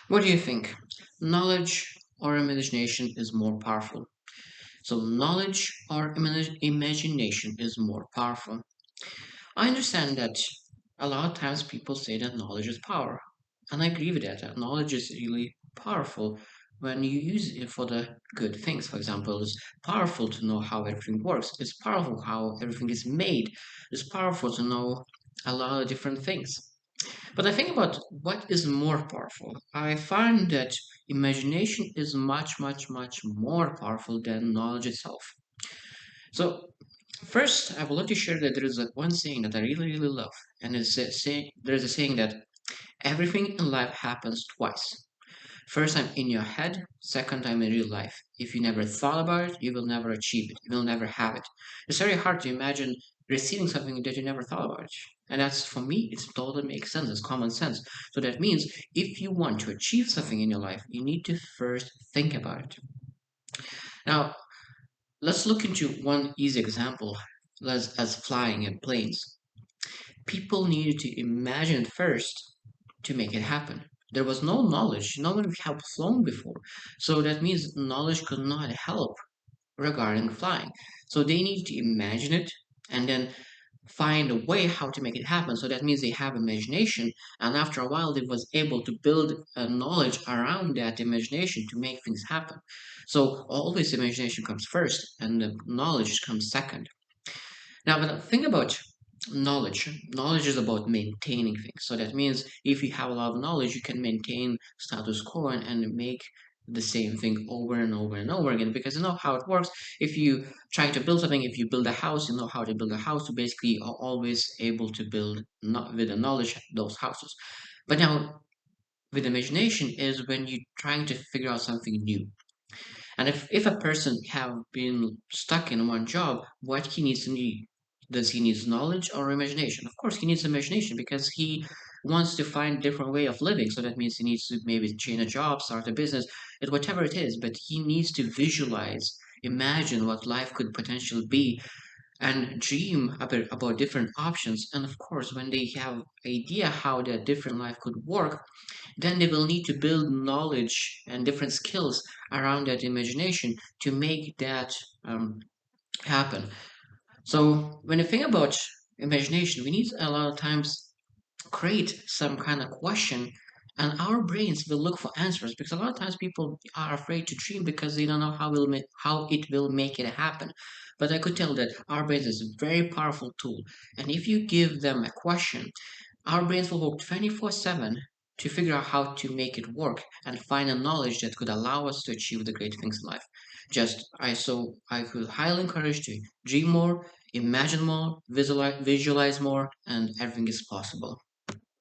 What do you think? Knowledge or imagination is more powerful? So, knowledge or imagination is more powerful. I understand that a lot of times people say that knowledge is power. And I agree with that. That knowledge is really powerful when you use it for the good things. For example, it's powerful to know how everything works. It's powerful how everything is made. It's powerful to know a lot of different things. But I think about what is more powerful. I find that imagination is much, much, much more powerful than knowledge itself. So, first, I would like to share that there is one saying that I really, really love, and there is a saying that everything in life happens twice. First time in your head, second time in real life. If you never thought about it, you will never achieve it. You will never have it. It's very hard to imagine receiving something that you never thought about. And that's for me, it totally makes sense. It's common sense. So that means if you want to achieve something in your life, you need to first think about it. Now, let's look into one easy example as flying in planes. People needed to imagine it first to make it happen. There was no knowledge. No one had flown before. So that means knowledge could not help regarding flying. So they need to imagine it and then find a way how to make it happen. So that means they have imagination, and after a while, they was able to build a knowledge around that imagination to make things happen. So always imagination comes first, and the knowledge comes second. Now, when I think about knowledge, knowledge is about maintaining things. So that means if you have a lot of knowledge, you can maintain status quo and make the same thing over and over and over again because you know how it works. If you try to build something, if you build a house, you know how to build a house. You basically are always able to build not with the knowledge those houses. But now with imagination is when you're trying to figure out something new. And if a person have been stuck in one job, what he needs to need? Does he needs knowledge or imagination? Of course, he needs imagination because he wants to find different way of living. So that means he needs to maybe change a job, start a business, whatever it is. But he needs to visualize, imagine what life could potentially be, and dream about different options. And of course, when they have idea how that different life could work, then they will need to build knowledge and different skills around that imagination to make that happen. So when you think about imagination, we need a lot of times create some kind of question, and our brains will look for answers because a lot of times people are afraid to dream because they don't know how it will make it happen. But I could tell that our brains is a very powerful tool, and if you give them a question, our brains will work 24/7 to figure out how to make it work and find a knowledge that could allow us to achieve the great things in life. I could highly encourage to dream more, imagine more, visualize more, and everything is possible.